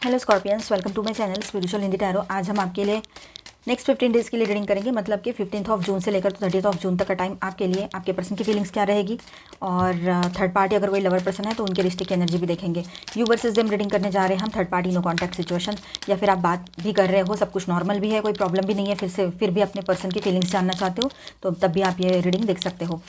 Hello Scorpions, welcome to my channel spiritual Hindi tarot. आज हम आपके लिए नेक्स्ट 15 डेज़ के लिए रीडिंग करेंगे, मतलब कि 15th ऑफ जून से लेकर 30th ऑफ जून तक का टाइम आपके लिए आपके पर्सन की फीलिंग्स क्या रहेगी। और थर्ड पार्टी अगर कोई लवर पर्सन है तो उनके रिश्ते की एनर्जी भी देखेंगे। यू वर्सेस देम रीडिंग करने जा रहे हैं हम। Third party no contact situation, या फिर आप बात भी कर रहे हो, सब कुछ नॉर्मल भी है, कोई प्रॉब्लम भी नहीं है, फिर भी अपने पर्सन की फीलिंग्स जानना चाहते हो तो तब भी आप ये रीडिंग देख सकते हो।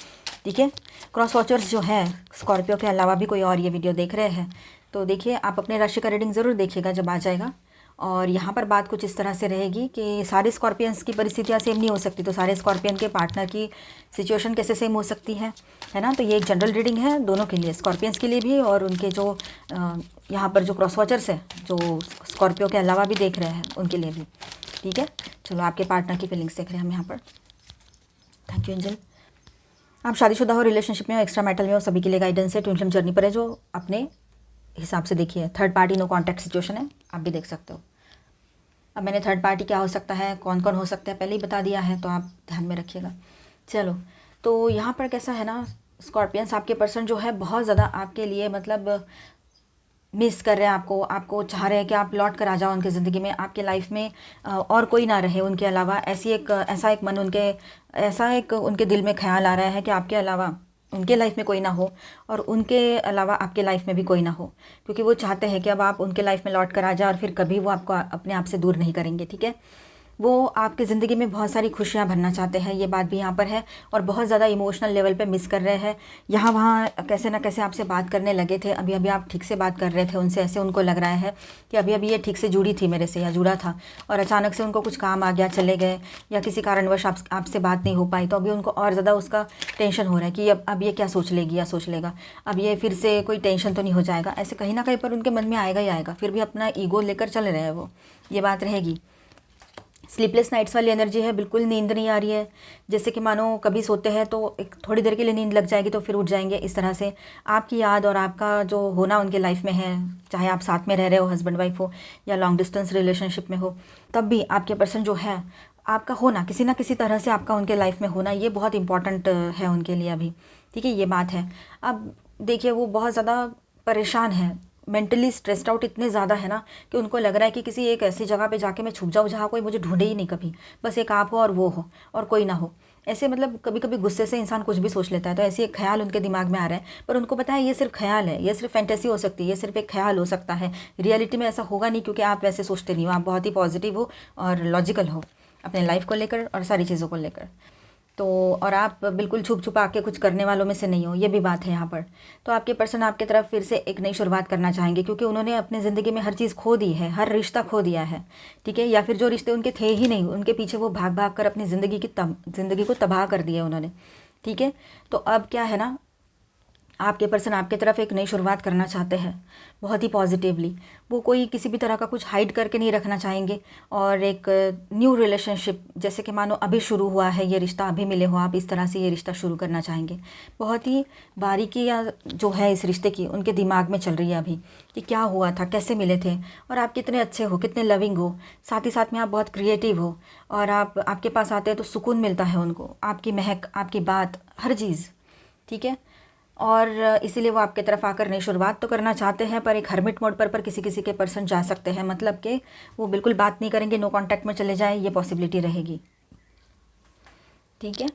ठीक है, क्रॉस वॉचर्स जो है स्कॉर्पियो के अलावा भी कोई और ये वीडियो देख रहे हैं तो देखिए, आप अपने राशि का रीडिंग ज़रूर देखिएगा जब आ जाएगा। और यहाँ पर बात कुछ इस तरह से रहेगी कि सारे स्कॉर्पियंस की परिस्थितियाँ सेम नहीं हो सकती, तो सारे स्कॉर्पियन के पार्टनर की सिचुएशन कैसे सेम हो सकती है ना। तो ये एक जनरल रीडिंग है दोनों के लिए, स्कॉर्पियंस के लिए भी और उनके जो यहाँ पर जो क्रॉस वॉचर्स है जो स्कॉर्पियो के अलावा भी देख रहे हैं उनके लिए भी। ठीक है, चलो आपके पार्टनर की फीलिंग्स देख रहे हैं हम यहाँ पर। Thank you angel. आप शादीशुदा हो, रिलेशनशिप में हो, एक्स्ट्रा मैटल में हो, सभी के लिए गाइडेंस है। ट्विन फ्लेम जर्नी पर है जो अपने हिसाब से देखिए। Third party no contact situation है, आप भी देख सकते हो। अब मैंने थर्ड पार्टी क्या हो सकता है, कौन कौन हो सकता है पहले ही बता दिया है, तो आप ध्यान में रखिएगा। चलो, तो यहाँ पर कैसा है ना, स्कॉर्पियंस आपके पर्सन जो है बहुत ज़्यादा आपके लिए मतलब मिस कर रहे हैं आपको, आपको चाह रहे हैं कि आप लौट कर आ जाओ उनकी ज़िंदगी में, आपके लाइफ में और कोई ना रहे उनके अलावा। ऐसा एक उनके दिल में ख्याल आ रहा है कि आपके अलावा उनके लाइफ में कोई ना हो और उनके अलावा आपके लाइफ में भी कोई ना हो, क्योंकि वो चाहते हैं कि अब आप उनके लाइफ में लौट कर आ जाए और फिर कभी वो आपको अपने आप से दूर नहीं करेंगे। ठीक है, वो आपकी ज़िंदगी में बहुत सारी खुशियाँ भरना चाहते हैं, ये बात भी यहाँ पर है। और बहुत ज़्यादा इमोशनल लेवल पे मिस कर रहे हैं। यहाँ वहाँ कैसे ना कैसे आपसे बात करने लगे थे, अभी अभी आप ठीक से बात कर रहे थे उनसे, ऐसे उनको लग रहा है कि अभी अभी ये ठीक से जुड़ी थी मेरे से या जुड़ा था, और अचानक से उनको कुछ काम आ गया, चले गए, या किसी कारणवश आपसे बात नहीं हो पाई, तो अभी उनको और ज़्यादा उसका टेंशन हो रहा है कि अब ये क्या सोच लेगी या सोच लेगा, अब ये फिर से कोई टेंशन तो नहीं हो जाएगा। ऐसे कहीं ना कहीं पर उनके मन में आएगा ही आएगा, फिर भी अपना ईगो लेकर चल रहे हैं वो, ये बात रहेगी। स्लीपलेस नाइट्स वाली एनर्जी है, बिल्कुल नींद नहीं आ रही है, जैसे कि मानो कभी सोते हैं तो एक थोड़ी देर के लिए नींद लग जाएगी तो फिर उठ जाएंगे, इस तरह से आपकी याद और आपका जो होना उनके लाइफ में है, चाहे आप साथ में रह रहे हो, हस्बैंड वाइफ हो या लॉन्ग डिस्टेंस रिलेशनशिप में हो, तब भी आपके पर्सन जो है आपका होना, किसी ना किसी तरह से आपका उनके लाइफ में होना, ये बहुत इंपॉर्टेंट है उनके लिए अभी। ठीक है, ये बात है। अब देखिए, वो बहुत ज़्यादा परेशान है, मेंटली स्ट्रेस्ड आउट इतने ज़्यादा है ना कि उनको लग रहा है कि किसी एक ऐसी जगह पे जाके मैं छुप जाऊँ जहाँ कोई मुझे ढूंढे ही नहीं कभी, बस एक आप हो और वो हो और कोई ना हो। ऐसे मतलब कभी कभी गुस्से से इंसान कुछ भी सोच लेता है, तो ऐसे एक ख्याल उनके दिमाग में आ रहा है, पर उनको पता है ये सिर्फ ख्याल है, ये सिर्फ फैंटेसी हो सकती है, ये सिर्फ एक ख्याल हो सकता है, रियलिटी में ऐसा होगा नहीं, क्योंकि आप वैसे सोचते नहीं हो, आप बहुत ही पॉजिटिव हो और लॉजिकल हो अपने लाइफ को लेकर और सारी चीज़ों को लेकर। तो और आप बिल्कुल छुप छुपा के कुछ करने वालों में से नहीं हो, ये भी बात है यहाँ पर। तो आपके पर्सन आपके तरफ फिर से एक नई शुरुआत करना चाहेंगे, क्योंकि उन्होंने अपनी ज़िंदगी में हर चीज़ खो दी है, हर रिश्ता खो दिया है। ठीक है, या फिर जो रिश्ते उनके थे ही नहीं, उनके पीछे वो भाग भाग कर अपनी ज़िंदगी को तबाह कर दिया उन्होंने। ठीक है, तो अब क्या है ना, आपके पर्सन आपके तरफ एक नई शुरुआत करना चाहते हैं बहुत ही पॉजिटिवली। वो कोई किसी भी तरह का कुछ हाइड करके नहीं रखना चाहेंगे, और एक न्यू रिलेशनशिप, जैसे कि मानो अभी शुरू हुआ है ये रिश्ता, अभी मिले हो आप, इस तरह से ये रिश्ता शुरू करना चाहेंगे। बहुत ही बारीकियाँ जो है इस रिश्ते की उनके दिमाग में चल रही है अभी, कि क्या हुआ था, कैसे मिले थे, और आप कितने अच्छे हो, कितने लविंग हो, साथ ही साथ में आप बहुत क्रिएटिव हो, और आपके पास आते हैं तो सुकून मिलता है उनको, आपकी महक, आपकी बात, हर चीज़। ठीक है, और इसीलिए वो आपके तरफ आकर नई शुरुआत तो करना चाहते हैं, पर एक हर्मिट मोड पर किसी किसी के पर्सन जा सकते हैं, मतलब कि वो बिल्कुल बात नहीं करेंगे, नो कांटेक्ट में चले जाए, ये पॉसिबिलिटी रहेगी। ठीक है,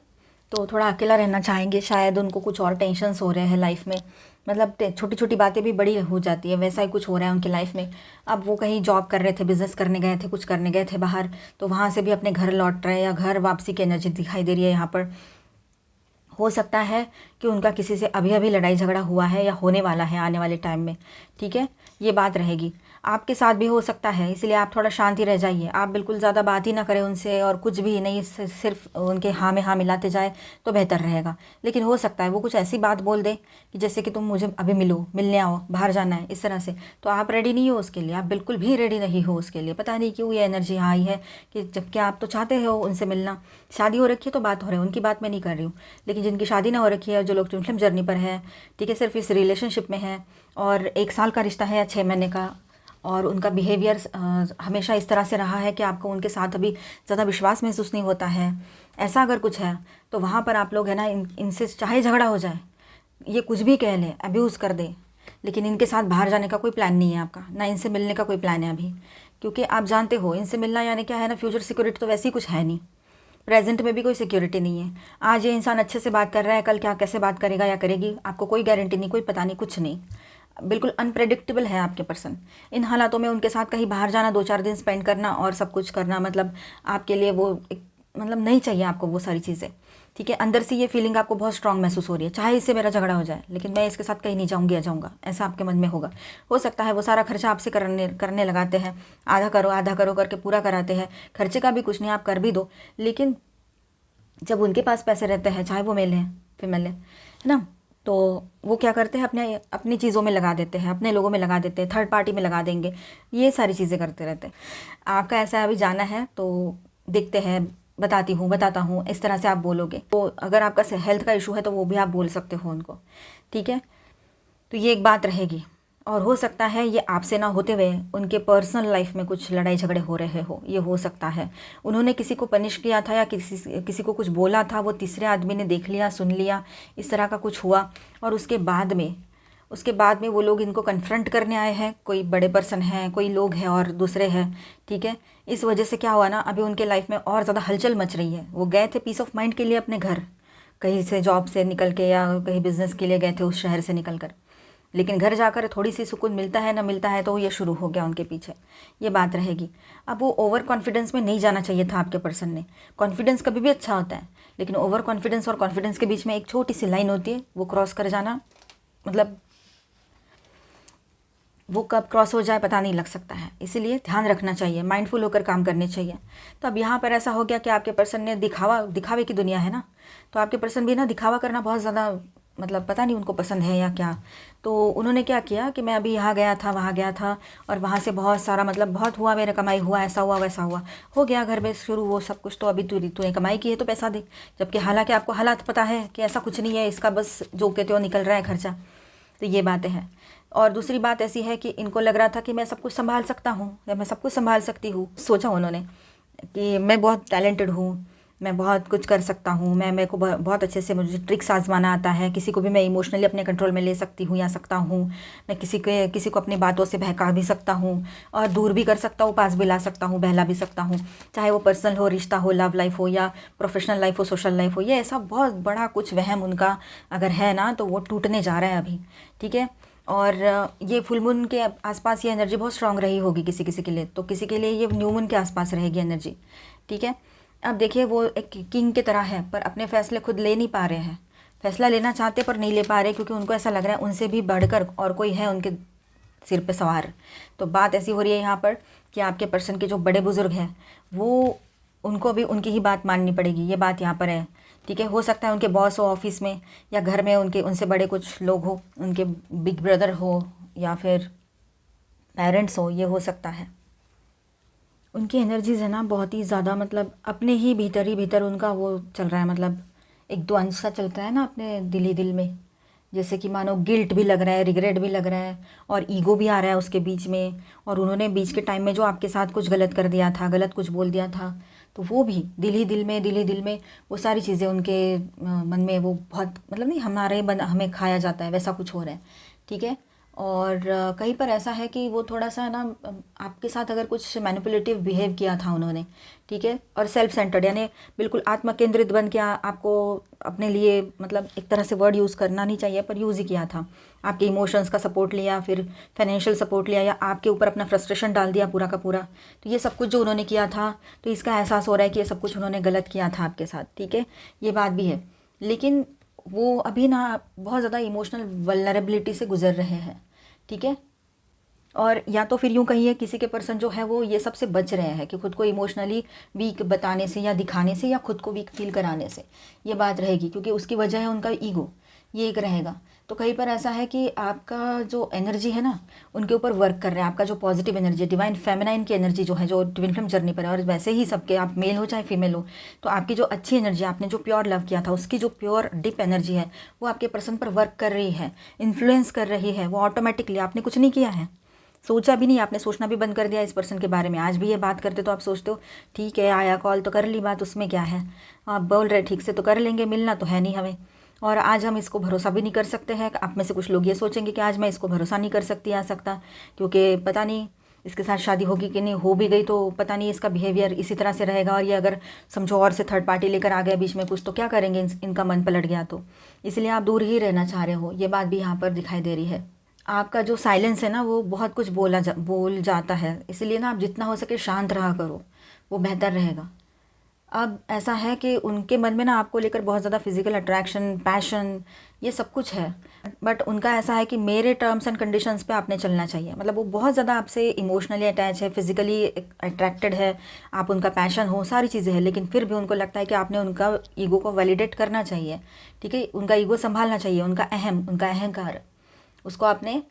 तो थोड़ा अकेला रहना चाहेंगे, शायद उनको कुछ और टेंशन्स हो रहे हैं लाइफ में, मतलब छोटी छोटी बातें भी बड़ी हो जाती है, वैसा ही कुछ हो रहा है उनकी लाइफ में। अब वो कहीं जॉब कर रहे थे, बिजनेस करने गए थे, कुछ करने गए थे बाहर, तो वहाँ से भी अपने घर लौट रहे हैं, या घर वापसी की एनर्जी दिखाई दे रही है यहाँ पर। हो सकता है कि उनका किसी से अभी अभी लड़ाई झगड़ा हुआ है या होने वाला है आने वाले टाइम में। ठीक है, ये बात रहेगी, आपके साथ भी हो सकता है, इसलिए आप थोड़ा शांति रह जाइए, आप बिल्कुल ज़्यादा बात ही ना करें उनसे, और कुछ भी नहीं, सिर्फ उनके हाँ में हाँ मिलाते जाए तो बेहतर रहेगा। लेकिन हो सकता है वो कुछ ऐसी बात बोल दे कि जैसे कि तुम मुझे अभी मिलो, मिलने आओ, बाहर जाना है, इस तरह से, तो आप रेडी नहीं हो उसके लिए, आप बिल्कुल भी रेडी नहीं हो उसके लिए। पता नहीं क्यों ये एनर्जी यहाँ आई है कि जबकि आप तो चाहते हो उनसे मिलना, शादी हो रखी है तो बात हो रही है, उनकी बात मैं नहीं कर रही हूँ, लेकिन जिनकी शादी ना हो रखी है, जो लोग ट्विन फ्लेम जर्नी पर है, ठीक है, सिर्फ इस रिलेशनशिप में है, और 1 साल का रिश्ता है या 6 महीने का, और उनका बिहेवियर हमेशा इस तरह से रहा है कि आपको उनके साथ अभी ज़्यादा विश्वास महसूस नहीं होता है, ऐसा अगर कुछ है तो वहाँ पर आप लोग है ना, इनसे चाहे झगड़ा हो जाए, ये कुछ भी कह लें, अब्यूज़ कर दे, लेकिन इनके साथ बाहर जाने का कोई प्लान नहीं है आपका, ना इनसे मिलने का कोई प्लान है अभी, क्योंकि आप जानते हो इनसे मिलना यानी क्या है ना, फ्यूचर सिक्योरिटी तो वैसे ही कुछ है नहीं, प्रेजेंट में भी कोई सिक्योरिटी नहीं है। आज ये इंसान अच्छे से बात कर रहा है, कल क्या कैसे बात करेगा या करेगी आपको कोई गारंटी नहीं, कोई पता नहीं, कुछ नहीं, बिल्कुल अनप्रेडिक्टेबल है आपके पर्सन। इन हालातों में उनके साथ कहीं बाहर जाना, 2-4 दिन स्पेंड करना और सब कुछ करना, मतलब आपके लिए वो एक मतलब नहीं चाहिए आपको वो सारी चीज़ें, ठीक है। अंदर से ये फीलिंग आपको बहुत स्ट्रांग महसूस हो रही है, चाहे इससे मेरा झगड़ा हो जाए लेकिन मैं इसके साथ कहीं नहीं जाऊंगी, आ जाऊंगा, ऐसा आपके मन में होगा। हो सकता है वो सारा खर्चा आपसे करने करने लगाते हैं, आधा करो करके पूरा कराते हैं, खर्चे का भी कुछ नहीं, आप कर भी दो, लेकिन जब उनके पास पैसे रहते हैं, चाहे वो मेल हैं फीमेल है ना, तो वो क्या करते हैं, अपने अपनी चीज़ों में लगा देते हैं, अपने लोगों में लगा देते हैं, थर्ड पार्टी में लगा देंगे, ये सारी चीज़ें करते रहते हैं। आपका ऐसा अभी जाना है तो देखते हैं, बताता हूँ, इस तरह से आप बोलोगे। तो अगर आपका हेल्थ का इशू है तो वो भी आप बोल सकते हो उनको, ठीक है। तो ये एक बात रहेगी। और हो सकता है ये आपसे ना होते हुए उनके पर्सनल लाइफ में कुछ लड़ाई झगड़े हो रहे हो, ये हो सकता है। उन्होंने किसी को पनिश किया था या किसी को कुछ बोला था, वो तीसरे आदमी ने देख लिया, सुन लिया, इस तरह का कुछ हुआ, और उसके बाद में वो लोग इनको कन्फ्रंट करने आए हैं, कोई बड़े पर्सन हैं, कोई लोग हैं और दूसरे हैं, ठीक है। इस वजह से क्या हुआ ना, अभी उनके लाइफ में और ज़्यादा हलचल मच रही है। वो गए थे पीस ऑफ माइंड के लिए अपने घर, कहीं से जॉब से निकल के या कहीं बिजनेस के लिए गए थे उस शहर से निकल कर, लेकिन घर जाकर थोड़ी सी सुकून मिलता है ना मिलता है, तो ये शुरू हो गया उनके पीछे, ये बात रहेगी। अब वो ओवर कॉन्फिडेंस में नहीं जाना चाहिए था आपके पर्सन ने। कॉन्फिडेंस कभी भी अच्छा होता है, लेकिन ओवर कॉन्फिडेंस और कॉन्फिडेंस के बीच में एक छोटी सी लाइन होती है, वो क्रॉस कर जाना, मतलब वो कब क्रॉस हो जाए पता नहीं लग सकता है, इसीलिए ध्यान रखना चाहिए, माइंडफुल होकर काम करने चाहिए। तो अब यहाँ पर ऐसा हो गया कि आपके पर्सन ने दिखावे की दुनिया है ना, तो आपके पर्सन भी ना दिखावा करना बहुत ज़्यादा, मतलब पता नहीं उनको पसंद है या क्या। तो उन्होंने क्या किया कि मैं अभी यहाँ गया था, वहाँ गया था, और वहाँ से बहुत सारा, मतलब बहुत हुआ, मेरा कमाई हुआ, ऐसा हुआ वैसा हुआ, हो गया घर में शुरू वो सब कुछ, तो अभी तूने कमाई की है तो पैसा दे, जबकि हालांकि आपको हालात पता है कि ऐसा कुछ नहीं है, इसका बस जो कहते हो निकल रहा है खर्चा। तो ये बातें हैं। और दूसरी बात ऐसी है कि इनको लग रहा था कि मैं सब कुछ संभाल सकता हूँ या मैं सब कुछ संभाल सकती हूँ, सोचा उन्होंने कि मैं बहुत टैलेंटेड हूँ, मैं बहुत कुछ कर सकता हूँ, मेरे को बहुत अच्छे से मुझे ट्रिक्स आजमाना आता है, किसी को भी मैं इमोशनली अपने कंट्रोल में ले सकती हूँ या सकता हूँ, मैं किसी को अपनी बातों से बहका भी सकता हूँ और दूर भी कर सकता हूँ, पास भी ला सकता हूँ, बहला भी सकता हूँ, चाहे वो पर्सनल हो, रिश्ता हो, लव लाइफ हो या प्रोफेशनल लाइफ हो, सोशल लाइफ हो। ये ऐसा बहुत बड़ा कुछ वहम उनका अगर है ना, तो वो टूटने जा रहा है अभी, ठीक है। और ये फुल मून के आसपास ये एनर्जी बहुत स्ट्रांग रही होगी किसी किसी के लिए, तो किसी के लिए ये न्यू मून के आसपास रहेगी एनर्जी, ठीक है। अब देखिए वो एक किंग की तरह है, पर अपने फैसले खुद ले नहीं पा रहे हैं, फैसला लेना चाहते पर नहीं ले पा रहे, क्योंकि उनको ऐसा लग रहा है उनसे भी बढ़कर और कोई है उनके सिर पे सवार। तो बात ऐसी हो रही है यहाँ पर कि आपके पर्सन के जो बड़े बुजुर्ग हैं, वो उनको भी उनकी ही बात माननी पड़ेगी, ये बात यहाँ पर है, ठीक है। हो सकता है उनके बॉस हो ऑफिस में या घर में, उनके उनसे बड़े कुछ लोग हो, उनके बिग ब्रदर हो या फिर पेरेंट्स हो, ये हो सकता है। उनकी एनर्जीज है ना बहुत ही ज़्यादा, मतलब अपने ही भीतर उनका वो चल रहा है, मतलब एक द्वंद्व सा चलता है ना अपने दिल ही दिल में, जैसे कि मानो गिल्ट भी लग रहा है, रिग्रेट भी लग रहा है और ईगो भी आ रहा है उसके बीच में। और उन्होंने बीच के टाइम में जो आपके साथ कुछ गलत कर दिया था, गलत कुछ बोल दिया था, तो वो भी दिल ही दिल में वो सारी चीज़ें उनके मन में वो बहुत, मतलब नहीं हमें खाया जाता है वैसा कुछ हो रहा है, ठीक है। और कहीं पर ऐसा है कि वो थोड़ा सा ना आपके साथ अगर कुछ मैनिपुलेटिव बिहेव किया था उन्होंने, ठीक है। और सेल्फ सेंटर्ड यानी बिल्कुल आत्म केंद्रित बन के आपको अपने लिए, मतलब एक तरह से वर्ड यूज़ करना नहीं चाहिए पर यूज़ ही किया था, आपके इमोशंस का सपोर्ट लिया, फिर फाइनेंशियल सपोर्ट लिया, या आपके ऊपर अपना फ्रस्ट्रेशन डाल दिया पूरा का पूरा। तो ये सब कुछ जो उन्होंने किया था, तो इसका एहसास हो रहा है कि ये सब कुछ उन्होंने गलत किया था आपके साथ, ठीक है, ये बात भी है। लेकिन वो अभी ना बहुत ज़्यादा इमोशनल वल्नरेबिलिटी से गुजर रहे हैं, ठीक है। और या तो फिर यूँ कहिए किसी के पर्सन जो है वो ये सब से बच रहे हैं कि खुद को इमोशनली वीक बताने से या दिखाने से या खुद को वीक फील कराने से, ये बात रहेगी, क्योंकि उसकी वजह है उनका ईगो, ये एक रहेगा। तो कहीं पर ऐसा है कि आपका जो एनर्जी है ना उनके ऊपर वर्क कर रहा है, आपका जो पॉजिटिव एनर्जी, डिवाइन फेमिनाइन की एनर्जी जो है, जो ट्विन फ्लेम जर्नी पर है, और वैसे ही सबके, आप मेल हो चाहे फीमेल हो, तो आपकी जो अच्छी एनर्जी, आपने जो प्योर लव किया था उसकी जो प्योर डीप एनर्जी है वो आपके पर्सन पर वर्क कर रही है, इन्फ्लुएंस कर रही है, वो ऑटोमेटिकली, आपने कुछ नहीं किया है, सोचा भी नहीं, आपने सोचना भी बंद कर दिया इस पर्सन के बारे में। आज भी ये बात करते तो आप सोचते हो ठीक है आया कॉल तो कर ली बात, उसमें क्या है, आप बोल रहे ठीक से तो कर लेंगे, मिलना तो है नहीं हमें, और आज हम इसको भरोसा भी नहीं कर सकते हैं। आप में से कुछ लोग ये सोचेंगे कि आज मैं इसको भरोसा नहीं कर सकती आ सकता, क्योंकि पता नहीं इसके साथ शादी होगी कि नहीं, हो भी गई तो पता नहीं इसका बिहेवियर इसी तरह से रहेगा, और ये अगर समझो और से थर्ड पार्टी लेकर आ गया बीच में कुछ, तो क्या करेंगे, इनका मन पलट गया तो। इसलिए आप दूर ही रहना चाह रहे हो, ये बात भी यहाँ पर दिखाई दे रही है। आपका जो साइलेंस है ना, वो बहुत कुछ बोल जाता है, इसलिए ना आप जितना हो सके शांत रहा करो, वो बेहतर रहेगा। अब ऐसा है कि उनके मन में ना आपको लेकर बहुत ज़्यादा फिजिकल अट्रैक्शन, पैशन, ये सब कुछ है, बट उनका ऐसा है कि मेरे टर्म्स एंड कंडीशंस पे आपने चलना चाहिए। मतलब वो बहुत ज़्यादा आपसे इमोशनली अटैच है, फिजिकली अट्रैक्टेड है, आप उनका पैशन हो, सारी चीज़ें हैं, लेकिन फिर भी उनको लगता है कि आपने उनका ईगो को वैलिडेट करना चाहिए, ठीक है, उनका ईगो संभालना चाहिए, उनका अहंकार, उसको आपने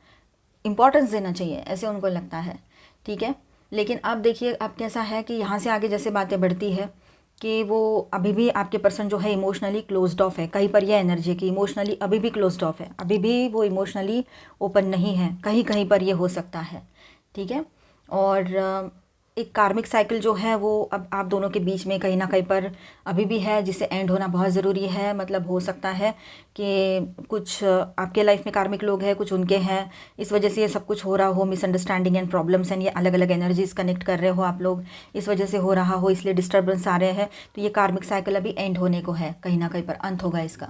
इम्पोर्टेंस देना चाहिए, ऐसे उनको लगता है, ठीक है। लेकिन अब देखिए अब कैसा है कि यहाँ से आगे जैसे बातें बढ़ती है कि वो अभी भी आपके पर्सन जो है इमोशनली क्लोज्ड ऑफ है। कहीं पर यह एनर्जी है कि इमोशनली अभी भी क्लोज्ड ऑफ है, अभी भी वो इमोशनली ओपन नहीं है, कहीं कहीं पर ये हो सकता है, ठीक है। और एक कार्मिक साइकिल जो है वो अब आप दोनों के बीच में कहीं ना कहीं पर अभी भी है, जिसे एंड होना बहुत ज़रूरी है। मतलब हो सकता है कि कुछ आपके लाइफ में कार्मिक लोग हैं, कुछ उनके हैं, इस वजह से ये सब कुछ हो रहा हो, मिसअंडरस्टैंडिंग एंड प्रॉब्लम्स एंड ये अलग अलग एनर्जीज कनेक्ट कर रहे हो आप लोग, इस वजह से हो रहा हो, इसलिए डिस्टर्बेंस आ रहे हैं। तो ये कार्मिक साइकिल अभी एंड होने को है, कहीं ना कहीं पर अंत होगा इसका,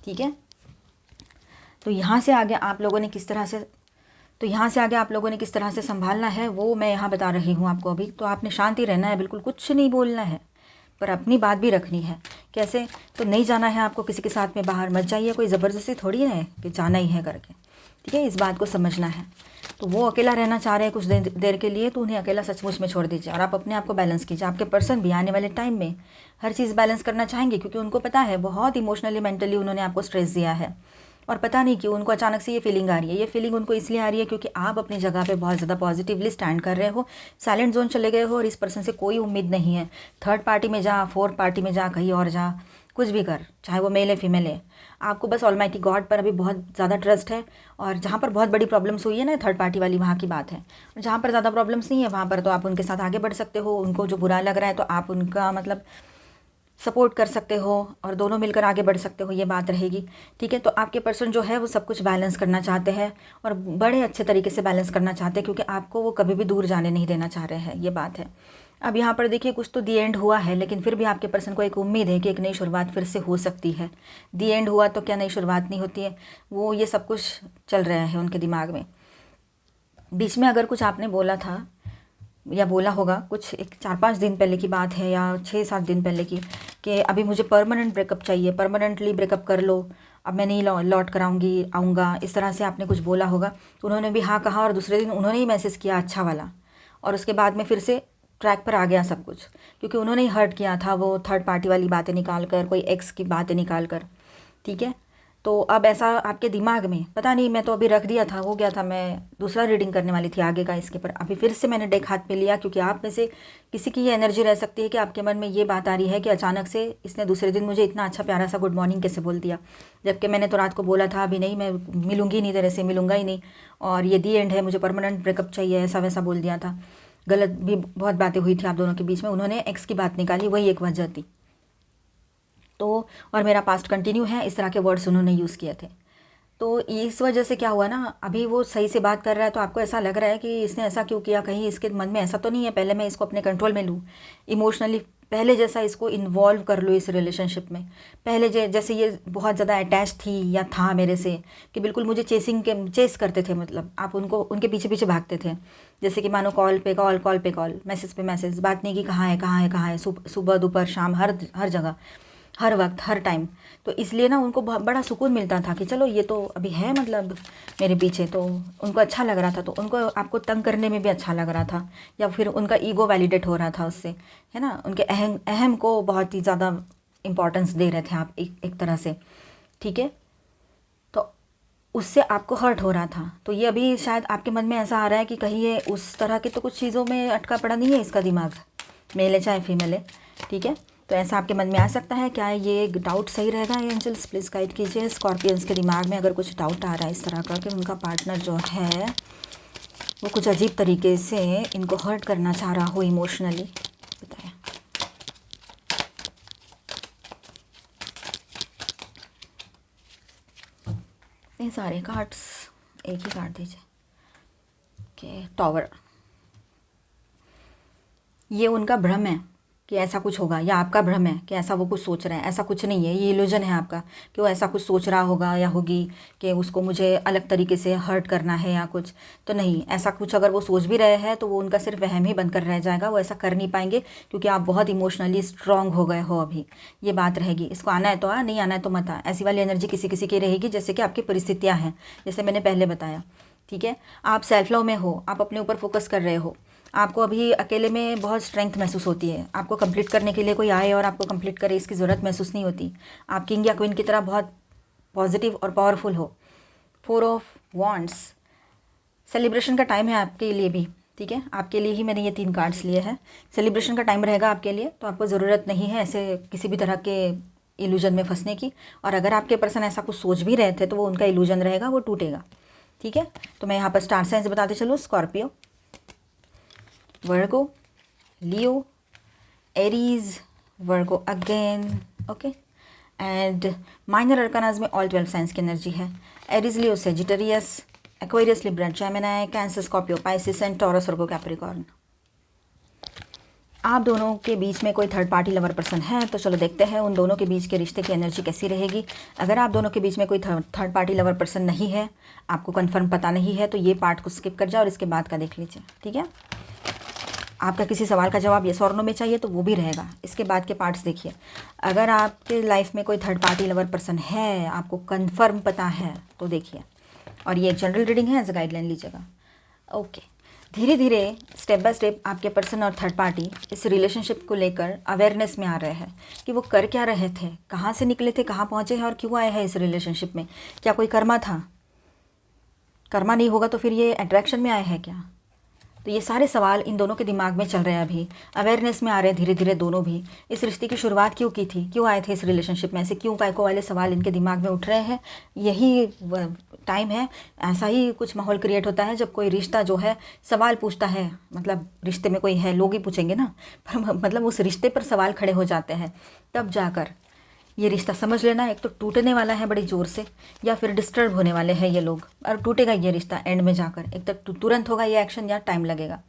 ठीक है। तो यहाँ से आगे आप लोगों ने किस तरह से संभालना है वो मैं यहाँ बता रही हूँ आपको अभी। तो आपने शांति रहना है, बिल्कुल कुछ नहीं बोलना है, पर अपनी बात भी रखनी है। कैसे? तो नहीं जाना है आपको किसी के साथ में, बाहर मत जाइए, कोई ज़बरदस्ती थोड़ी है कि जाना ही है करके, ठीक है, इस बात को समझना है। तो वो अकेला रहना चाह रहे हैं कुछ देर के लिए, तो उन्हें अकेला सचमुच में छोड़ दीजिए और आप अपने आप को बैलेंस कीजिए। आपके पर्सन भी आने वाले टाइम में हर चीज़ बैलेंस करना चाहेंगे, क्योंकि उनको पता है बहुत इमोशनली मेंटली उन्होंने आपको स्ट्रेस दिया है, और पता नहीं क्यों उनको अचानक से ये फीलिंग आ रही है। ये फीलिंग उनको इसलिए आ रही है क्योंकि आप अपनी जगह पे बहुत ज़्यादा पॉजिटिवली स्टैंड कर रहे हो, साइलेंट जोन चले गए हो, और इस पर्सन से कोई उम्मीद नहीं है। थर्ड पार्टी में जा, फोर्थ पार्टी में जा, कहीं और जा, कुछ भी कर, चाहे वो मेल है फीमेल है, आपको बस ऑलमाइटी गॉड पर अभी बहुत ज़्यादा ट्रस्ट है। और जहाँ पर बहुत बड़ी प्रॉब्लम्स हुई है ना थर्ड पार्टी वाली, वहाँ की बात है। और जहाँ पर ज़्यादा प्रॉब्लम्स नहीं है वहाँ पर तो आप उनके साथ आगे बढ़ सकते हो। उनको जो बुरा लग रहा है तो आप उनका मतलब सपोर्ट कर सकते हो और दोनों मिलकर आगे बढ़ सकते हो, ये बात रहेगी, ठीक है। तो आपके पर्सन जो है वो सब कुछ बैलेंस करना चाहते हैं, और बड़े अच्छे तरीके से बैलेंस करना चाहते हैं, क्योंकि आपको वो कभी भी दूर जाने नहीं देना चाह रहे हैं, ये बात है। अब यहाँ पर देखिए कुछ तो दी एंड हुआ है, लेकिन फिर भी आपके पर्सन को एक उम्मीद है कि एक नई शुरुआत फिर से हो सकती है। दी एंड हुआ तो क्या नई शुरुआत नहीं होती है? वो ये सब कुछ चल रहा है उनके दिमाग में। बीच में अगर कुछ आपने बोला था या बोला होगा, कुछ एक 4-5 दिन पहले की बात है या 6-7 दिन पहले की, कि अभी मुझे परमानेंट ब्रेकअप चाहिए, परमानेंटली ब्रेकअप कर लो, अब मैं नहीं लौट कर आऊँगा, इस तरह से आपने कुछ बोला होगा। तो उन्होंने भी हाँ कहा, और दूसरे दिन उन्होंने ही मैसेज किया अच्छा वाला, और उसके बाद में फिर से ट्रैक पर आ गया सब कुछ, क्योंकि उन्होंने ही हर्ट किया था, वो थर्ड पार्टी वाली बातें निकाल कर, कोई एक्स की बातें निकाल कर, ठीक है। तो अब ऐसा आपके दिमाग में पता नहीं, मैं तो अभी रख दिया था, हो गया था, मैं दूसरा रीडिंग करने वाली थी आगे का इसके पर, अभी फिर से मैंने डेक हाथ में लिया, क्योंकि आप में से किसी की ये एनर्जी रह सकती है कि आपके मन में ये बात आ रही है कि अचानक से इसने दूसरे दिन मुझे इतना अच्छा प्यारा सा गुड मॉर्निंग कैसे बोल दिया, जबकि मैंने तो रात को बोला था अभी नहीं, मैं मिलूंगी नहीं तेरे से, मिलूंगा ही नहीं, और ये दी एंड है, मुझे परमानेंट ब्रेकअप चाहिए, ऐसा वैसा बोल दिया था। गलत भी बहुत बातें हुई थी आप दोनों के बीच में, उन्होंने एक्स की बात निकाली, वही एक वजह थी। तो और मेरा पास्ट कंटिन्यू है, इस तरह के वर्ड्स उन्होंने यूज़ किए थे। तो इस वजह से क्या हुआ ना, अभी वो सही से बात कर रहा है तो आपको ऐसा लग रहा है कि इसने ऐसा क्यों किया, कहीं इसके मन में ऐसा तो नहीं है, पहले मैं इसको अपने कंट्रोल में लूँ, इमोशनली पहले जैसा इसको इन्वॉल्व कर लूँ इस रिलेशनशिप में, पहले जैसे ये बहुत ज़्यादा अटैच थी या था मेरे से, कि बिल्कुल मुझे चेस करते थे, मतलब आप उनके पीछे पीछे भागते थे, जैसे कि मानो कॉल पे कॉल, मैसेज पे मैसेज, बात नहीं की, कहाँ है, सुबह दोपहर शाम, हर जगह, हर वक्त, हर टाइम। तो इसलिए ना उनको बड़ा सुकून मिलता था कि चलो ये तो अभी है मतलब मेरे पीछे, तो उनको अच्छा लग रहा था, तो उनको आपको तंग करने में भी अच्छा लग रहा था, या फिर उनका ईगो वैलिडेट हो रहा था उससे, है ना, उनके अहम को बहुत ही ज़्यादा इम्पोर्टेंस दे रहे थे आप एक तरह से, ठीक है। तो उससे आपको हर्ट हो रहा था, तो ये अभी शायद आपके मन में ऐसा आ रहा है कि कहीं ये उस तरह की तो कुछ चीज़ों में अटका पड़ा नहीं है इसका दिमाग, मेल है चाहे फीमेल है, ठीक है। तो ऐसा आपके मन में आ सकता है। क्या ये डाउट सही रहेगा? एंजल्स प्लीज़ गाइड कीजिए। स्कॉर्पियंस के दिमाग में अगर कुछ डाउट आ रहा है इस तरह का कि उनका पार्टनर जो है वो कुछ अजीब तरीके से इनको हर्ट करना चाह रहा हो इमोशनली, बताया। इतने सारे कार्ड्स, एक ही कार्ड दीजिए। Okay, tower. ये उनका भ्रम है कि ऐसा कुछ होगा, या आपका भ्रम है कि ऐसा वो कुछ सोच रहे हैं। ऐसा कुछ नहीं है, ये इल्यूजन है आपका कि वो ऐसा कुछ सोच रहा होगा या होगी कि उसको मुझे अलग तरीके से हर्ट करना है या कुछ। तो नहीं, ऐसा कुछ अगर वो सोच भी रहे हैं तो वो उनका सिर्फ वहम ही बनकर रह जाएगा। वो ऐसा कर नहीं पाएंगे क्योंकि आप बहुत इमोशनली स्ट्रांग हो गए हो अभी। ये बात रहेगी। इसको आना है तो आ, नहीं आना है तो मत आ। ऐसी वाली एनर्जी किसी किसी की रहेगी जैसे कि आपकी परिस्थितियाँ हैं, जैसे मैंने पहले बताया। ठीक है, आप सेल्फ लव में हो, आप अपने ऊपर फोकस कर रहे हो। आपको अभी अकेले में बहुत स्ट्रेंथ महसूस होती है। आपको कंप्लीट करने के लिए कोई आए और आपको कंप्लीट करे, इसकी ज़रूरत महसूस नहीं होती। आप किंग या क्वीन की तरह बहुत पॉजिटिव और पावरफुल हो। 4 ऑफ वॉन्ड्स, सेलिब्रेशन का टाइम है आपके लिए भी। ठीक है, आपके लिए ही मैंने ये 3 कार्ड्स लिए हैं। सेलिब्रेशन का टाइम रहेगा आपके लिए, तो आपको ज़रूरत नहीं है ऐसे किसी भी तरह के इल्यूजन में फंसने की। और अगर आपके पर्सन ऐसा कुछ सोच भी रहे थे तो वो उनका इल्यूजन रहेगा, वो टूटेगा। ठीक है, तो मैं यहाँ पर स्टार साइंस बताते चलूँ। Scorpio, Virgo, Leo, Aries, Virgo again. Okay, and minor arcanas में ऑल 12 साइंस की एनर्जी है। Aries, Leo, Sagittarius, Aquarius, Libra, Gemini, Cancer, Scorpio, Pisces and Taurus, Virgo, Capricorn. आप दोनों के बीच में कोई थर्ड पार्टी लवर पर्सन है, तो चलो देखते हैं उन दोनों के बीच के रिश्ते की एनर्जी कैसी रहेगी। अगर आप दोनों के बीच में कोई थर्ड पार्टी लवर पर्सन नहीं है, आपको कंफर्म पता नहीं है, तो ये पार्ट को स्किप कर जाओ और इसके बाद का देख लीजिए। ठीक है, आपका किसी सवाल का जवाब येस और नो में चाहिए तो वो भी रहेगा। इसके बाद के पार्ट्स देखिए। अगर आपके लाइफ में कोई थर्ड पार्टी लवर पर्सन है, आपको कंफर्म पता है, तो देखिए। और ये एक जनरल रीडिंग है, एज अ गाइडलाइन लीजिएगा। ओके, धीरे धीरे स्टेप बाय स्टेप आपके पर्सन और थर्ड पार्टी इस रिलेशनशिप को लेकर अवेयरनेस में आ रहे हैं कि वो कर क्या रहे थे, कहाँ से निकले थे, कहाँ पहुँचे हैं और क्यों आए हैं इस रिलेशनशिप में। क्या कोई कर्मा था? कर्मा नहीं होगा तो फिर ये अट्रैक्शन में आए हैं क्या? तो ये सारे सवाल इन दोनों के दिमाग में चल रहे हैं। अभी अवेयरनेस में आ रहे हैं धीरे धीरे दोनों भी। इस रिश्ते की शुरुआत क्यों की थी, क्यों आए थे इस रिलेशनशिप में, ऐसे क्यों कायको वाले सवाल इनके दिमाग में उठ रहे हैं। यही टाइम है, ऐसा ही कुछ माहौल क्रिएट होता है जब कोई रिश्ता जो है सवाल पूछता है। मतलब रिश्ते में कोई है, लोग ही पूछेंगे ना, पर मतलब उस रिश्ते पर सवाल खड़े हो जाते हैं, तब जाकर ये रिश्ता समझ लेना एक तो टूटने वाला है बड़ी ज़ोर से, या फिर डिस्टर्ब होने वाले हैं ये लोग, और टूटेगा ये रिश्ता एंड में जाकर। एक तो तुरंत होगा ये एक्शन या टाइम लगेगा।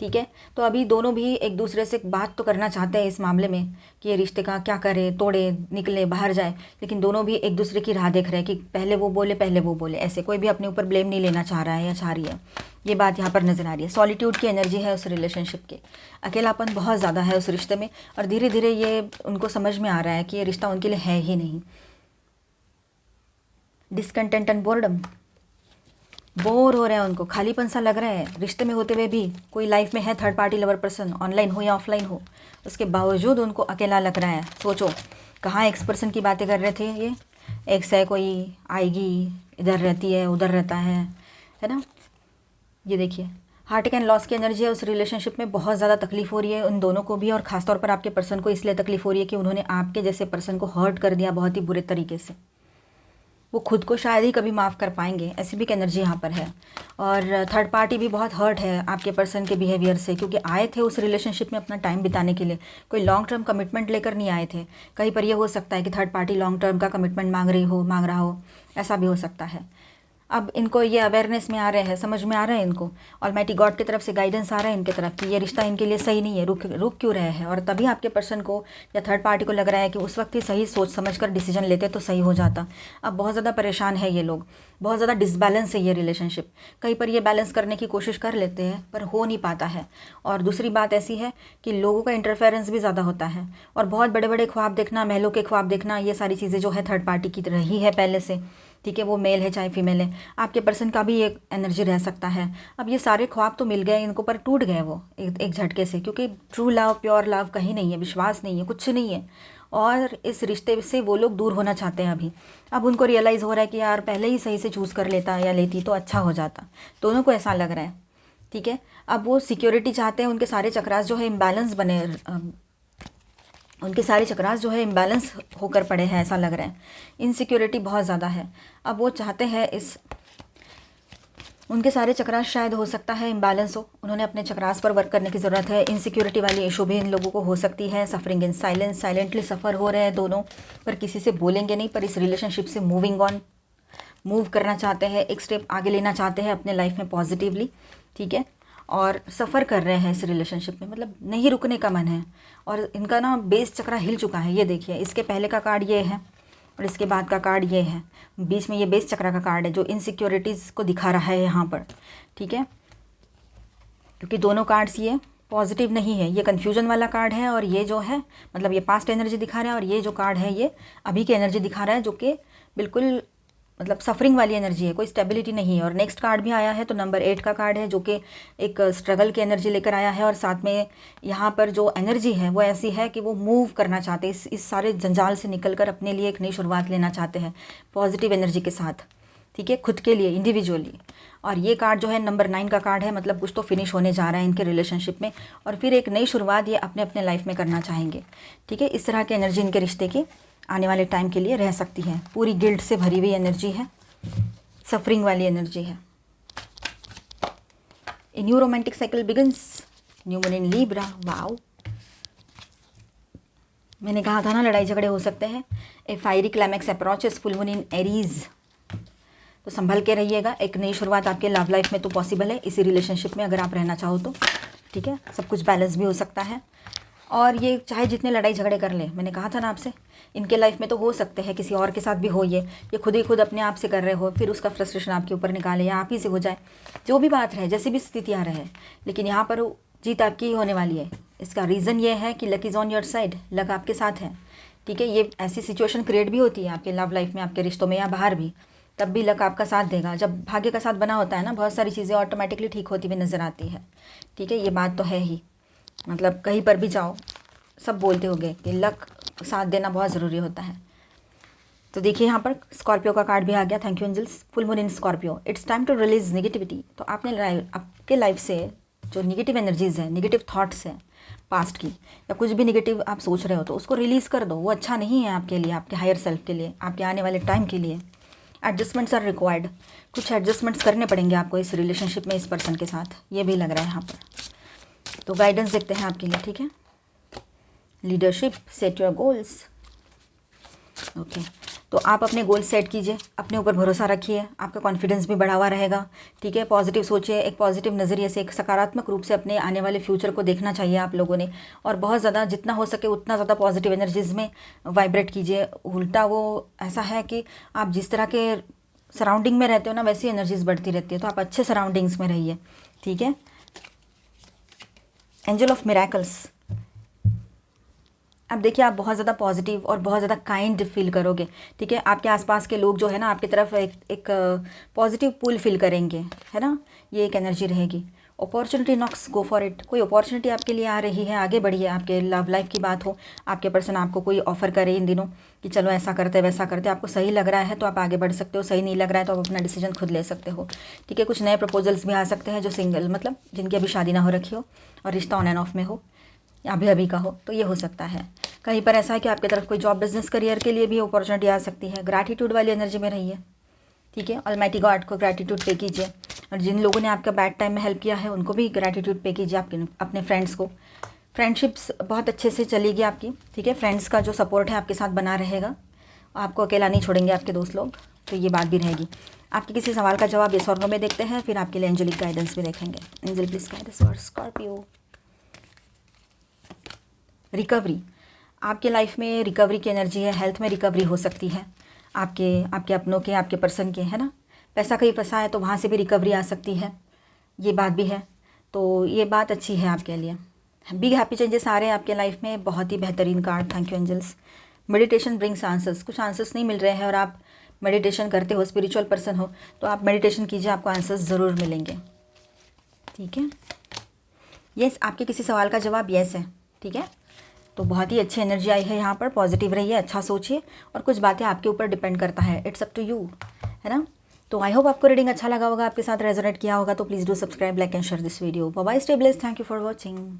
ठीक है, तो अभी दोनों भी एक दूसरे से बात तो करना चाहते हैं इस मामले में कि ये रिश्ते का क्या करे, तोड़े, निकले, बाहर जाए। लेकिन दोनों भी एक दूसरे की राह देख रहे हैं कि पहले वो बोले पहले वो बोले। ऐसे कोई भी अपने ऊपर ब्लेम नहीं लेना चाह रहा है या चाह रही है। ये बात यहाँ पर नज़र आ रही है। सॉलिट्यूड की एनर्जी है उस रिलेशनशिप के, अकेलापन बहुत ज़्यादा है उस रिश्ते में, और धीरे धीरे ये उनको समझ में आ रहा है कि ये रिश्ता उनके लिए है ही नहीं। डिसकंटेंट एंड बोर्डम, बोर हो रहे हैं उनको, खालीपन सा लग रहा है। रिश्ते में होते हुए भी कोई लाइफ में है third party lover person, online हो या ऑफलाइन हो, उसके बावजूद उनको अकेला लग रहा है। सोचो, कहाँ एक्स पर्सन की बातें कर रहे थे ये। एक्स है, कोई आएगी, इधर रहती है, उधर रहता है ना। ये देखिए, हार्ट एंड लॉस की एनर्जी है उस रिलेशनशिप में। बहुत ज़्यादा तकलीफ हो रही है उन दोनों को भी, और ख़ासतौर पर आपके पर्सन को इसलिए तकलीफ हो रही है कि उन्होंने आपके जैसे पर्सन को हर्ट कर दिया बहुत ही बुरे तरीके से। वो खुद को शायद ही कभी माफ़ कर पाएंगे, ऐसी भी एनर्जी यहाँ पर है। और थर्ड पार्टी भी बहुत हर्ट है आपके पर्सन के बिहेवियर से, क्योंकि आए थे उस रिलेशनशिप में अपना टाइम बिताने के लिए, कोई लॉन्ग टर्म कमिटमेंट लेकर नहीं आए थे। कहीं पर यह हो सकता है कि थर्ड पार्टी लॉन्ग टर्म का कमिटमेंट मांग रहा हो, ऐसा भी हो सकता है। अब इनको ये अवेयरनेस में आ रहे हैं, समझ में आ रहा है इनको, ऑलमाइटी गॉड की तरफ से गाइडेंस आ रहा है इनके तरफ कि ये रिश्ता इनके लिए सही नहीं है, रुक क्यों रहे हैं। और तभी आपके पर्सन को या थर्ड पार्टी को लग रहा है कि उस वक्त ही सही सोच समझ कर डिसीजन लेते तो सही हो जाता। अब बहुत ज़्यादा परेशान है ये लोग, बहुत ज़्यादा डिसबैलेंस है ये रिलेशनशिप। कहीं पर ये बैलेंस करने की कोशिश कर लेते हैं पर हो नहीं पाता है। और दूसरी बात ऐसी है कि लोगों का इंटरफेरेंस भी ज़्यादा होता है, और बहुत बड़े बड़े ख्वाब देखना, महलों के ख्वाब देखना, ये सारी चीज़ें जो है थर्ड पार्टी की तरह ही है पहले से। ठीक है, वो मेल है चाहे फीमेल है, आपके पर्सन का भी एक एनर्जी रह सकता है। अब ये सारे ख्वाब तो मिल गए इनको, पर टूट गए वो एक झटके से, क्योंकि ट्रू लव, प्योर लव कहीं नहीं है, विश्वास नहीं है, कुछ नहीं है। और इस रिश्ते से वो लोग दूर होना चाहते हैं अभी। अब उनको रियलाइज़ हो रहा है कि यार पहले ही सही से चूज़ कर लेता या लेती तो अच्छा हो जाता। दोनों को ऐसा लग रहा है। ठीक है, अब वो सिक्योरिटी चाहते हैं, उनके सारे चक्रास जो है इम्बैलेंस बने, उनके सारे चक्रास जो है इम्बैलेंस होकर पड़े हैं, ऐसा लग रहा है। इनसिक्योरिटी बहुत ज़्यादा है। अब वो चाहते हैं उनके सारे चक्रास शायद हो सकता है इम्बैलेंस हो, उन्होंने अपने चक्रास पर वर्क करने की ज़रूरत है। इनसिक्योरिटी वाली इशू भी इन लोगों को हो सकती है। सफरिंग इन साइलेंस, साइलेंटली सफ़र हो रहे हैं दोनों, पर किसी से बोलेंगे नहीं, पर इस रिलेशनशिप से मूविंग ऑन, मूव करना चाहते हैं, एक स्टेप आगे लेना चाहते हैं अपने लाइफ में पॉजिटिवली, ठीक है, और सफ़र कर रहे हैं इस रिलेशनशिप में, मतलब नहीं रुकने का मन है। और इनका ना बेस चक्रा हिल चुका है, ये देखिए, इसके पहले का कार्ड ये है और इसके बाद का कार्ड ये है, बीच में ये बेस चक्रा का कार्ड है जो इनसिक्योरिटीज़ को दिखा रहा है यहाँ पर, ठीक है, क्योंकि दोनों कार्ड्स ये पॉजिटिव नहीं है, ये कन्फ्यूजन वाला कार्ड है और ये जो है मतलब ये पास्ट एनर्जी दिखा रहा है, और ये जो कार्ड है ये अभी की एनर्जी दिखा रहा है जो कि बिल्कुल मतलब सफरिंग वाली एनर्जी है, कोई स्टेबिलिटी नहीं है। और नेक्स्ट कार्ड भी आया है तो नंबर 8 का कार्ड है जो कि एक स्ट्रगल की एनर्जी लेकर आया है, और साथ में यहाँ पर जो एनर्जी है वो ऐसी है कि वो मूव करना चाहते हैं, इस सारे जंजाल से निकलकर अपने लिए एक नई शुरुआत लेना चाहते हैं पॉजिटिव एनर्जी के साथ, ठीक है, खुद के लिए इंडिविजुअली। और ये कार्ड जो है नंबर 9 का कार्ड है, मतलब कुछ तो फिनिश होने जा रहा है इनके रिलेशनशिप में, और फिर एक नई शुरुआत ये अपने अपने लाइफ में करना चाहेंगे, ठीक है। इस तरह की एनर्जी इनके रिश्ते की आने वाले टाइम के लिए रह सकती है। पूरी गिल्ट से भरी हुई एनर्जी है, सफरिंग वाली एनर्जी है। A new romantic cycle begins, new moon in Libra. Wow, मैंने कहा था ना लड़ाई झगड़े हो सकते हैं। A fiery climax approaches, full moon in Aries. तो संभल के रहिएगा, एक नई शुरुआत आपके लव लाइफ में तो पॉसिबल है इसी रिलेशनशिप में अगर आप रहना चाहो तो, ठीक है। सब कुछ बैलेंस भी हो सकता है, और ये चाहे जितने लड़ाई झगड़े कर ले, मैंने कहा था ना आपसे, इनके लाइफ में तो हो सकते हैं किसी और के साथ भी हो, ये खुद ही खुद अपने आप से कर रहे हो, फिर उसका फ्रस्ट्रेशन आपके ऊपर निकाले या आप ही से हो जाए, जो भी बात रहे, जैसी भी स्थितियाँ रहे, लेकिन यहाँ पर जीत आपकी ही होने वाली है। इसका रीज़न ये है कि luck is on your side, luck आपके साथ है, ठीक है। ये ऐसी सिचुएशन क्रिएट भी होती है आपके लव लाइफ में, आपके रिश्तों में या बाहर भी, तब भी लक आपका साथ देगा। जब भाग्य का साथ बना होता है ना, बहुत सारी चीज़ें ऑटोमेटिकली ठीक होती हुई नज़र आती है, ठीक है। ये बात तो है ही, मतलब कहीं पर भी जाओ सब बोलते होंगे कि लक साथ देना बहुत ज़रूरी होता है। तो देखिए यहाँ पर स्कॉर्पियो का कार्ड भी आ गया, thank you angels. Full moon in Scorpio, it's time to release negativity. तो आपके लाइफ से जो नेगेटिव एनर्जीज़ है, नेगेटिव थॉट्स हैं पास्ट की, या कुछ भी नेगेटिव आप सोच रहे हो तो उसको रिलीज़ कर दो, वो अच्छा नहीं है आपके लिए, आपके हायर सेल्फ के लिए, आपके आने वाले टाइम के लिए। एडजस्टमेंट्स आर रिक्वायर्ड, कुछ एडजस्टमेंट्स करने पड़ेंगे आपको इस रिलेशनशिप में, इस पर्सन के साथ, ये भी लग रहा है यहाँ पर। तो गाइडेंस देखते हैं आपके लिए, ठीक है। Leadership, set your goals. Okay, तो आप अपने गोल सेट कीजिए, अपने ऊपर भरोसा रखिए, आपका कॉन्फिडेंस भी बढ़ा हुआ रहेगा, ठीक है। पॉजिटिव सोचिए, एक पॉजिटिव नज़रिए से, एक सकारात्मक रूप से अपने आने वाले फ्यूचर को देखना चाहिए आप लोगों ने, और बहुत ज़्यादा जितना हो सके उतना ज़्यादा पॉजिटिव एनर्जीज़ में वाइब्रेट कीजिए। उल्टा वो ऐसा है कि आप जिस तरह के सराउंडिंग में रहते हो ना, वैसी एनर्जीज़ बढ़ती रहती है, तो आप अच्छे सराउंडिंग्स में रहिए, ठीक है। एंजल ऑफ मिरेकल्स, अब देखिए आप बहुत ज़्यादा पॉजिटिव और बहुत ज़्यादा काइंड फील करोगे, ठीक है। आपके आसपास के लोग जो है ना आपकी तरफ एक पॉजिटिव पुल फील करेंगे, है ना, ये एक एनर्जी रहेगी। Opportunity knocks, go for it. कोई अपॉर्चुनिटी आपके लिए आ रही है, आगे बढ़िए। आपके लव लाइफ की बात हो, आपके पर्सन आपको कोई ऑफ़र करे इन दिनों कि चलो ऐसा करते वैसा करते, आपको सही लग रहा है तो आप आगे बढ़ सकते हो, सही नहीं लग रहा है तो आप अपना डिसीजन खुद ले सकते हो, ठीक है। कुछ नए प्रपोजल्स भी आ सकते हैं जो सिंगल, मतलब जिनकी अभी शादी ना हो रखी हो और रिश्ता ऑन एंड ऑफ में हो, अभी अभी का हो, तो ये हो सकता है। कहीं पर ऐसा है कि आपकी तरफ कोई जॉब, बिजनेस, करियर के लिए भी अपॉर्चुनिटी आ सकती है। ग्रैटिट्यूड वाली एनर्जी में रहिए, ठीक है। ऑलमाइटी गॉड को ग्रैटिट्यूड पे कीजिए, और जिन लोगों ने आपका बैड टाइम में हेल्प किया है उनको भी ग्रैटिट्यूड पे कीजिए, आपके अपने फ्रेंड्स को। फ्रेंडशिप्स बहुत अच्छे से चलेगी आपकी, ठीक है। फ्रेंड्स का जो सपोर्ट है आपके साथ बना रहेगा, आपको अकेला नहीं छोड़ेंगे आपके दोस्त लोग, तो ये बात भी रहेगी। आपके किसी सवाल का जवाब ये और में देखते हैं, फिर आपके लिए एंजेलिक गाइडेंस भी देखेंगे। Angel please guide us for Scorpio. Recovery, आपके लाइफ में रिकवरी की एनर्जी है, हेल्थ में रिकवरी हो सकती है, आपके अपनों के, आपके पर्सन के, है ना। पैसा कहीं फंसा है तो वहाँ से भी रिकवरी आ सकती है, ये बात भी है। तो ये बात अच्छी है आपके लिए। बिग हैप्पी चेंजेस आ रहे हैं आपके लाइफ में, बहुत ही बेहतरीन card, thank you angels. Meditation brings answers, कुछ आंसर्स नहीं मिल रहे हैं और आप मेडिटेशन करते हो, स्पिरिचुअल पर्सन हो, तो आप मेडिटेशन कीजिए, आपको आंसर्स ज़रूर मिलेंगे, ठीक है। यस, आपके किसी सवाल का जवाब यस है, ठीक है। तो बहुत ही अच्छी एनर्जी आई है यहाँ पर, पॉजिटिव रहिए, अच्छा सोचिए, और कुछ बातें आपके ऊपर डिपेंड करता है, इट्स अप टू यू, है ना। तो आई होप आपको रीडिंग अच्छा लगा होगा, आपके साथ रेजोनेट किया होगा, तो please do subscribe, like and share this video. Bye bye, stay blessed, thank you for watching.